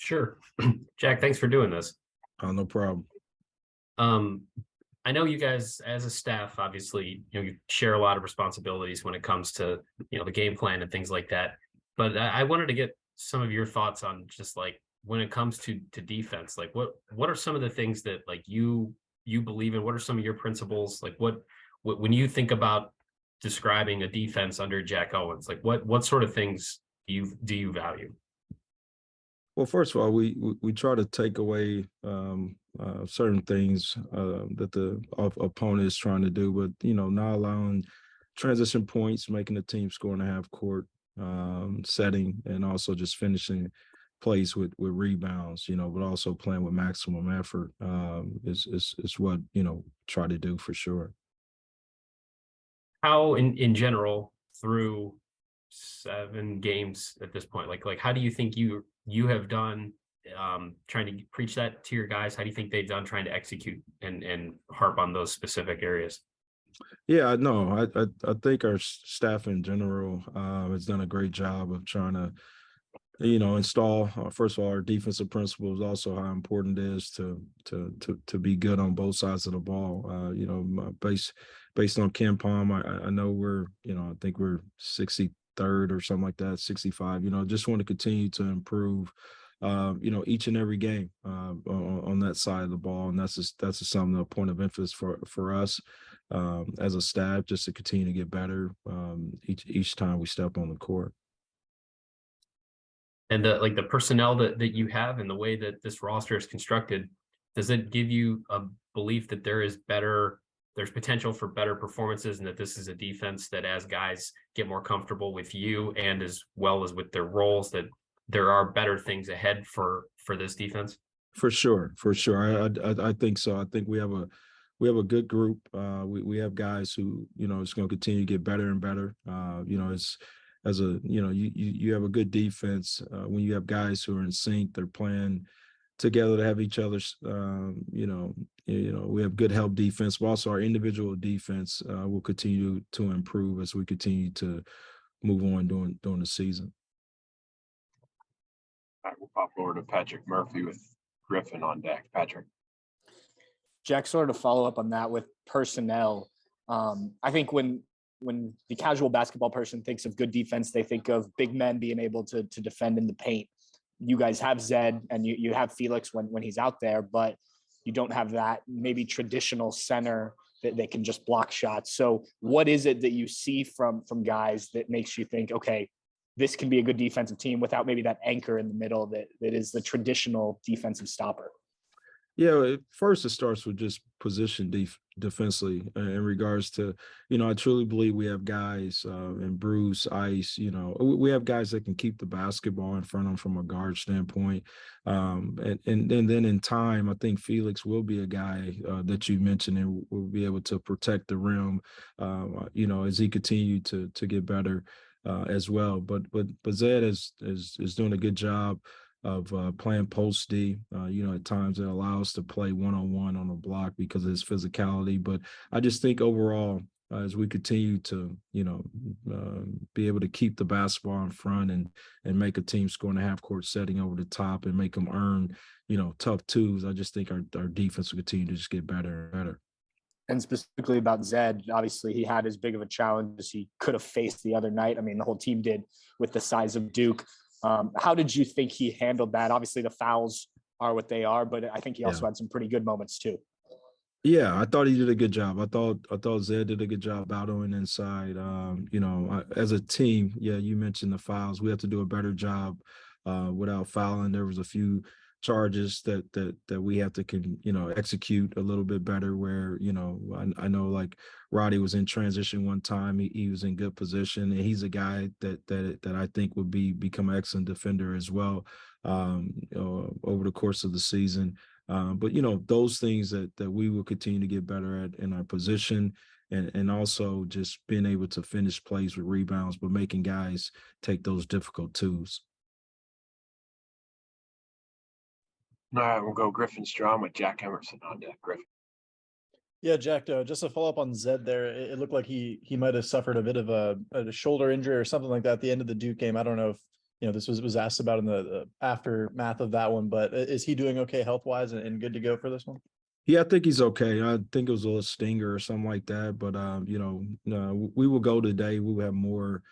Sure. Jack, thanks for doing this. No problem. Um, I know you guys as a staff, obviously, you share a lot of responsibilities when it comes to, the game plan and things like that. But I wanted to get some of your thoughts on just like when it comes to defense, like what are some of the things that like you believe in? What are some of your principles? Like what when you think about describing a defense under Jack Owens, like what sort of things do you value? Well, first of all, we try to take away certain things that the opponent is trying to do, but not allowing transition points, making the team score in a half court setting, and also just finishing plays with rebounds. But also playing with maximum effort is what try to do for sure. How in general through 7 games at this point, like how do you think you have done trying to preach that to your guys? How do you think they've done trying to execute and harp on those specific areas? Yeah, no, I think our staff in general has done a great job of trying to install first of all our defensive principles, also how important it is to be good on both sides of the ball. Based on Ken Palm, I know I think we're 63rd or something like that, 65. Just want to continue to improve. Each and every game on that side of the ball, and that's something a point of emphasis for us as a staff, just to continue to get better each time we step on the court. And the personnel that you have and the way that this roster is constructed, does it give you a belief that there's potential for better performances, and that this is a defense that as guys get more comfortable with you and as well as with their roles, that there are better things ahead for this defense? For sure, for sure. I think so. I think we have a good group. We have guys who it's going to continue to get better and better. It's as a you have a good defense when you have guys who are in sync. They're playing together to have each other's. We have good help defense, but also our individual defense will continue to improve as we continue to move on during the season. All right, we'll pop over to Patrick Murphy with Griffin on deck. Patrick. Jack, sort of follow up on that with personnel. I think when the casual basketball person thinks of good defense, they think of big men being able to defend in the paint. You guys have Zed and you have Felix when he's out there, but you don't have that maybe traditional center that they can just block shots. So what is it that you see from guys that makes you think, okay, this can be a good defensive team without maybe that anchor in the middle that is the traditional defensive stopper? Yeah, first it starts with just position defensively in regards to, I truly believe we have guys in Bruce, Ice, we have guys that can keep the basketball in front of them from a guard standpoint. And then in time, I think Felix will be a guy that you mentioned and will be able to protect the rim, as he continued to get better as well. But Zed is doing a good job of playing post D. At times it allows to play one-on-one on a block because of his physicality. But I just think overall, as we continue to, be able to keep the basketball in front and make a team score in a half-court setting over the top and make them earn, tough twos, I just think our defense will continue to just get better and better. And specifically about Zed, obviously he had as big of a challenge as he could have faced the other night. I mean, the whole team did with the size of Duke. How did you think he handled that? Obviously, the fouls are what they are, but I think he also had some pretty good moments too. Yeah, I thought he did a good job. I thought Zed did a good job battling inside. As a team, yeah, you mentioned the fouls. We have to do a better job without fouling. There was a few charges that we have to execute a little bit better. Where I know like Roddy was in transition one time. He was in good position, and he's a guy that I think would become an excellent defender as well over the course of the season. But those things that we will continue to get better at in our position, and also just being able to finish plays with rebounds, but making guys take those difficult twos. All right, we'll go Griffin Strong with Jack Emerson on deck. Griffin. Yeah, Jack, just to follow up on Zed there, it looked like he might have suffered a bit of a shoulder injury or something like that at the end of the Duke game. I don't know this was asked about in the aftermath of that one, but is he doing okay health-wise and good to go for this one? Yeah, I think he's okay. I think it was a little stinger or something like that, but no, we will go today. We will have more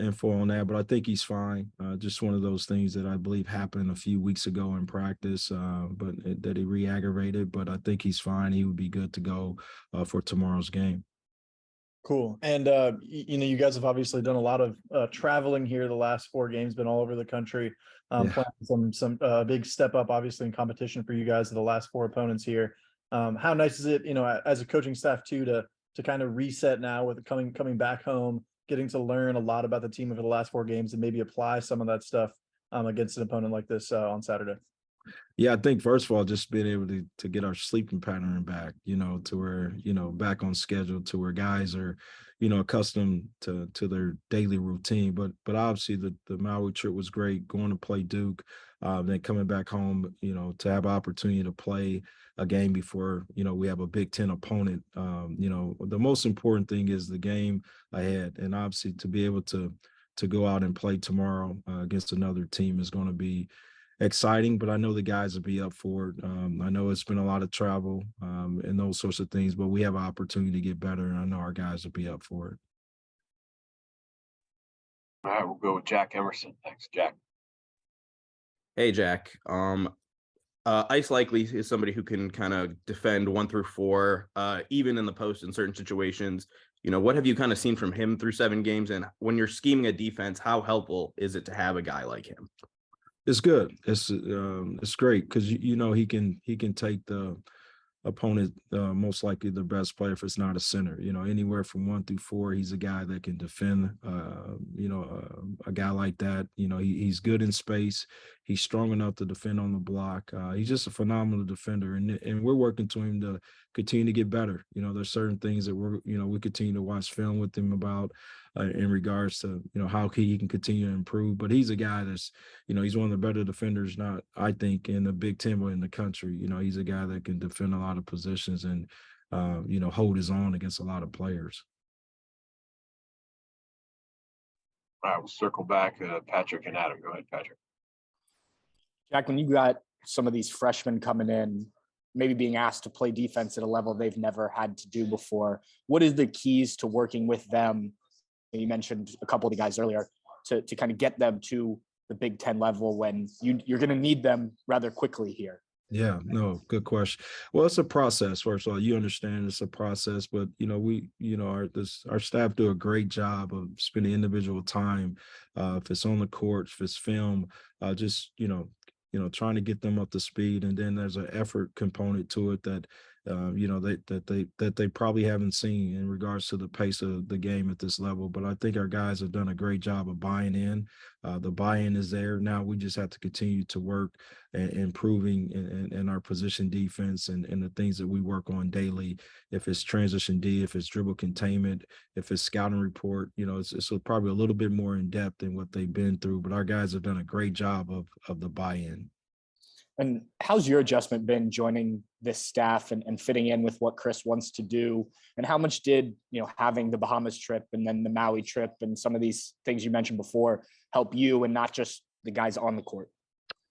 info on that, but I think he's fine. Just one of those things that I believe happened a few weeks ago in practice, that he re-aggravated. But I think he's fine. He would be good to go for tomorrow's game. Cool. And you guys have obviously done a lot of traveling here the last 4 games, been all over the country, Yeah. playing some big step up, obviously, in competition for you guys, the last 4 opponents here. How nice is it, as a coaching staff too, to kind of reset now with coming back home, getting to learn a lot about the team over the last 4 games and maybe apply some of that stuff against an opponent like this on Saturday? Yeah, I think first of all, just being able to get our sleeping pattern back, to where, back on schedule, to where guys are, accustomed to their daily routine. But obviously the Maui trip was great, going to play Duke, then coming back home, to have an opportunity to play a game before, we have a Big Ten opponent. The most important thing is the game ahead. And obviously to be able to go out and play tomorrow against another team is going to be exciting, but I know the guys will be up for it. I know it's been a lot of travel and those sorts of things, but we have an opportunity to get better, and I know our guys will be up for it. All right, we'll go with Jack Emerson. Thanks, Jack. Hey, Jack. Ice Likely is somebody who can kind of defend 1 through 4, even in the post in certain situations. What have you kind of seen from him through 7 games? And when you're scheming a defense, how helpful is it to have a guy like him? It's good. It's great because he can take the opponent, most likely the best player if it's not a center. Anywhere from 1 through 4, he's a guy that can defend. A guy like that. He's good in space. He's strong enough to defend on the block. He's just a phenomenal defender, and we're working to him to continue to get better. There's certain things that we continue to watch film with him about. In regards to how he can continue to improve, but he's a guy that's he's one of the better defenders, not I think in the Big Ten but in the country. He's a guy that can defend a lot of positions and hold his own against a lot of players. All right, we'll circle back. Patrick and Adam. Go ahead, Patrick. Jack, when you got some of these freshmen coming in, maybe being asked to play defense at a level they've never had to do before, what is the keys to working with them? You mentioned a couple of the guys earlier to kind of get them to the Big Ten level when you're going to need them rather quickly here. Yeah, no, good question. Well, it's a process. First of all, you understand it's a process, but our staff do a great job of spending individual time. If it's on the court, if it's film, just trying to get them up to speed, and then there's an effort component to it that they probably haven't seen in regards to the pace of the game at this level. But I think our guys have done a great job of buying in. The buy-in is there. Now we just have to continue to work and improving in our position defense and the things that we work on daily. If it's transition D, if it's dribble containment, if it's scouting report, it's probably a little bit more in depth than what they've been through. But our guys have done a great job of the buy-in. And how's your adjustment been joining this staff and fitting in with what Chris wants to do? And how much did, having the Bahamas trip and then the Maui trip and some of these things you mentioned before help you and not just the guys on the court?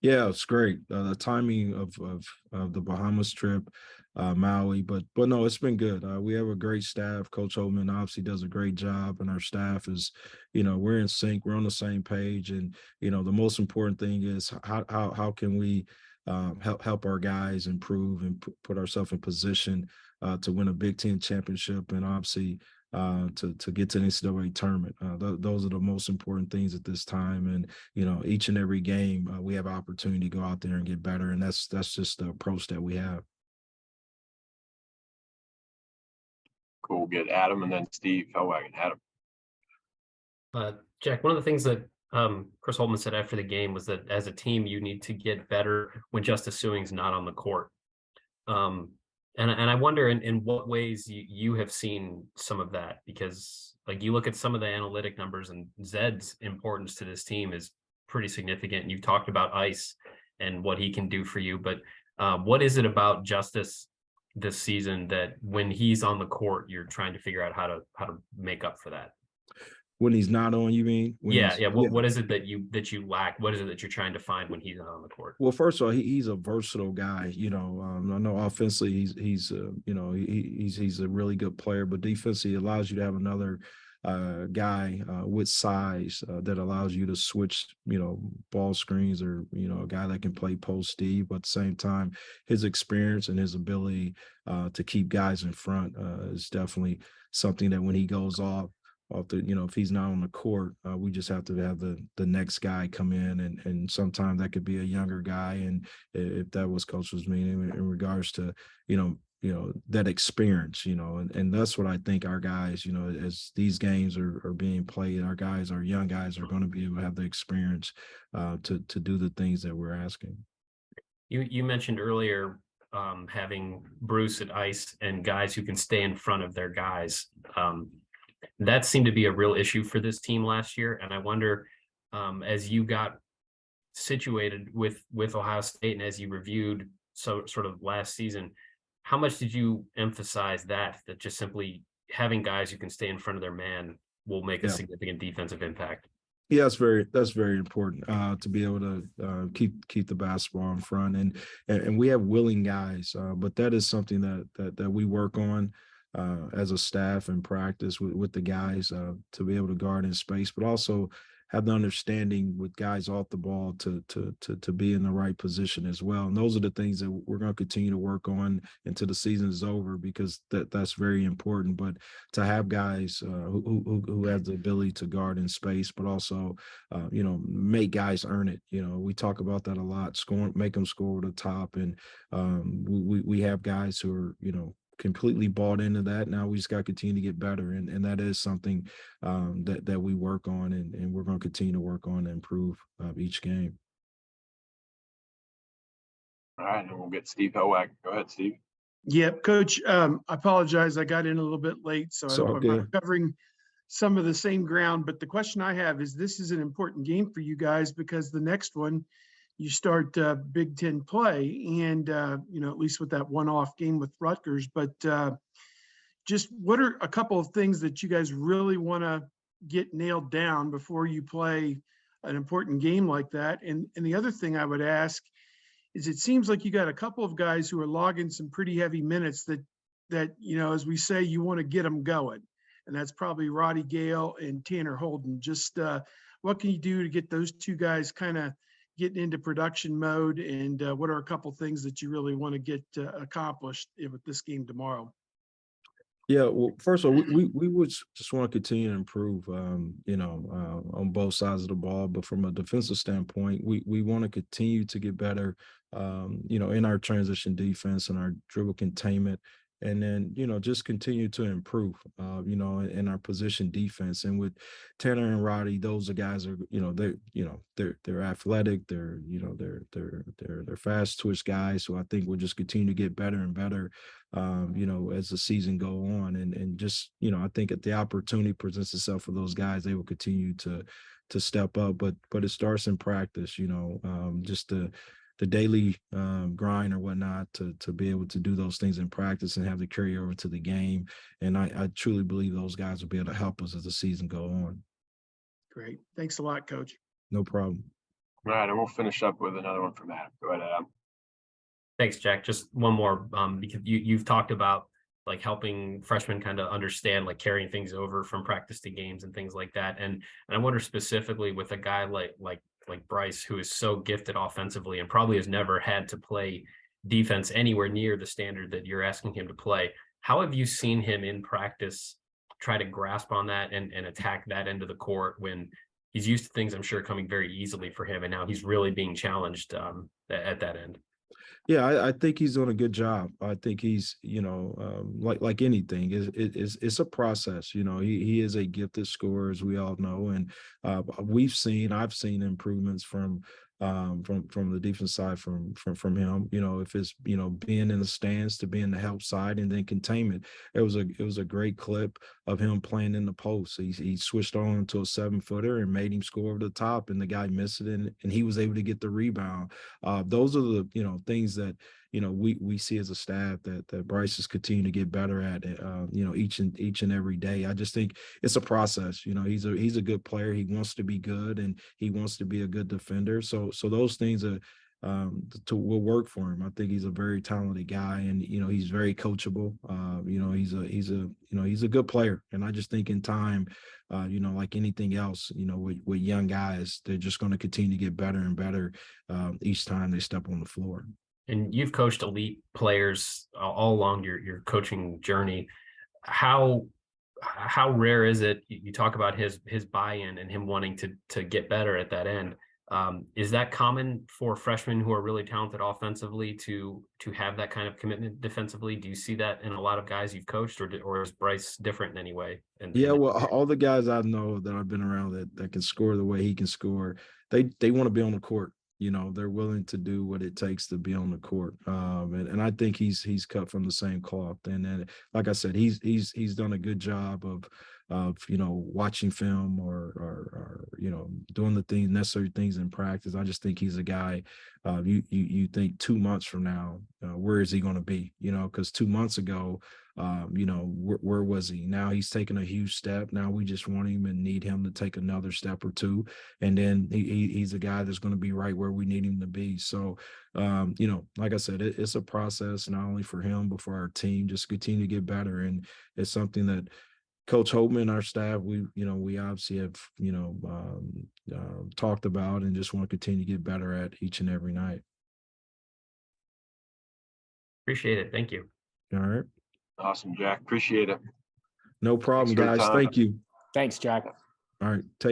Yeah, it's great. The timing of the Bahamas trip, Maui, but no, it's been good. We have a great staff. Coach Holtman obviously does a great job, and our staff is, we're in sync. We're on the same page, and the most important thing is how can we help our guys improve and put ourselves in position to win a Big Ten championship, and obviously to get to the NCAA tournament. Those are the most important things at this time. And each and every game we have an opportunity to go out there and get better, and that's just the approach that we have. Cool. We'll get Adam and then Steve Hellwagon. Adam. Jack, one of the things that Chris Holtman said after the game was that as a team, you need to get better when Justice Sueing's not on the court. And I wonder in what ways you have seen some of that, because like you look at some of the analytic numbers and Zed's importance to this team is pretty significant. And you've talked about Ice and what he can do for you, but what is it about Justice this season that when he's on the court, you're trying to figure out how to make up for that? When he's not on, you mean? When Yeah, he's yeah. What is it that you lack? What is it that you're trying to find when he's not on the court? Well, first of all, he's a versatile guy. I know offensively he's he's a really good player, but defensively it allows you to have another guy with size that allows you to switch, ball screens, or a guy that can play post Steve. But at the same time, his experience and his ability to keep guys in front is definitely something that when he goes off the, if he's not on the court, we just have to have the next guy come in, and sometimes that could be a younger guy. And if that was coach's meaning in regards to, that experience, and that's what I think our guys, as these games are being played, our young guys are going to be able to have the experience to do the things that we're asking. You mentioned earlier having Bruce at ice and guys who can stay in front of their guys. That seemed to be a real issue for this team last year. And I wonder, as you got situated with Ohio State and as you reviewed sort of last season, how much did you emphasize that just simply having guys who can stay in front of their man will make a significant defensive impact? Yeah, that's very important to be able to keep the basketball in front, and we have willing guys, but that is something that we work on as a staff and practice with the guys to be able to guard in space, but also have the understanding with guys off the ball to be in the right position as well. And those are the things that we're going to continue to work on until the season is over, because that's very important. But to have guys who have the ability to guard in space, but also make guys earn it. We talk about that a lot. Make them score over the top, and we have guys who are completely bought into that. Now we just got to continue to get better, and that is something that we work on, and we're going to continue to work on and improve each game. All right, and we'll get Steve Howak. Go ahead, Steve. Yep, Coach. I apologize. I got in a little bit late, so I hope I'm not covering some of the same ground. But the question I have is, this is an important game for you guys, because the next one you start Big Ten play, and at least with that one-off game with Rutgers. But just what are a couple of things that you guys really want to get nailed down before you play an important game like that? And the other thing I would ask is, it seems like you got a couple of guys who are logging some pretty heavy minutes that as we say, you want to get them going, and that's probably Roddy Gale and Tanner Holden. Just what can you do to get those two guys kind of getting into production mode, and what are a couple things that you really want to get accomplished with this game tomorrow? Yeah, well, first of all, we would just want to continue to improve, on both sides of the ball. But from a defensive standpoint, we want to continue to get better, in our transition defense and our dribble containment. And then, just continue to improve, in our position defense. And with Tanner and Roddy, those are guys are, they're athletic, they're fast twitch guys. So I think we'll just continue to get better and better, as the season go on. And just, I think if the opportunity presents itself for those guys, they will continue to step up. But it starts in practice, just the daily grind or whatnot to be able to do those things in practice and have the carry over to the game. And I truly believe those guys will be able to help us as the season go on. Great. Thanks a lot, Coach. No problem. All right, and we'll finish up with another one from Adam. Go ahead, Adam. Thanks, Jack. Just one more, because you've talked about like helping freshmen kind of understand, like carrying things over from practice to games and things like that. And I wonder specifically with a guy like Bryce, who is so gifted offensively and probably has never had to play defense anywhere near the standard that you're asking him to play. How have you seen him in practice try to grasp on that and attack that end of the court when he's used to things, I'm sure, coming very easily for him, and now he's really being challenged at that end? Yeah, I think he's doing a good job. I think he's, like anything, it's a process. He is a gifted scorer, as we all know, and I've seen improvements from the defense side from him. If it's being in the stands to being the help side, and then containment. It was a great clip him playing in the post. He switched on to a 7-footer and made him score over the top, and the guy missed it, and he was able to get the rebound. Those are the things that we see as a staff that Bryce is continuing to get better at. Each and every day. I just think it's a process. He's a good player. He wants to be good, and he wants to be a good defender. So those things are will work for him. I think he's a very talented guy, and he's very coachable. He's a good player, and I just think in time, like anything else, with young guys, they're just going to continue to get better and better each time they step on the floor. And you've coached elite players all along your coaching journey. How rare is it? You talk about his buy-in and him wanting to get better at that end. Is that common for freshmen who are really talented offensively to have that kind of commitment defensively? Do you see that in a lot of guys you've coached, or is Bryce different in any way? Well, all the guys I know that I've been around that can score the way he can score, they want to be on the court. They're willing to do what it takes to be on the court. And I think he's cut from the same cloth. And then, like I said, he's done a good job of watching film or doing the necessary things in practice. I just think he's a guy. You think 2 months from now, where is he going to be? Because 2 months ago, where was he? Now he's taken a huge step. Now we just want him and need him to take another step or two, and then he's a guy that's going to be right where we need him to be. So like I said, it's a process, not only for him but for our team. Just continue to get better, and it's something that Coach Holtman, our staff, we obviously have talked about, and just want to continue to get better at each and every night. Appreciate it. Thank you. All right. Awesome, Jack. Appreciate it. No problem, guys. Thank you. Thanks, Jack. All right. Take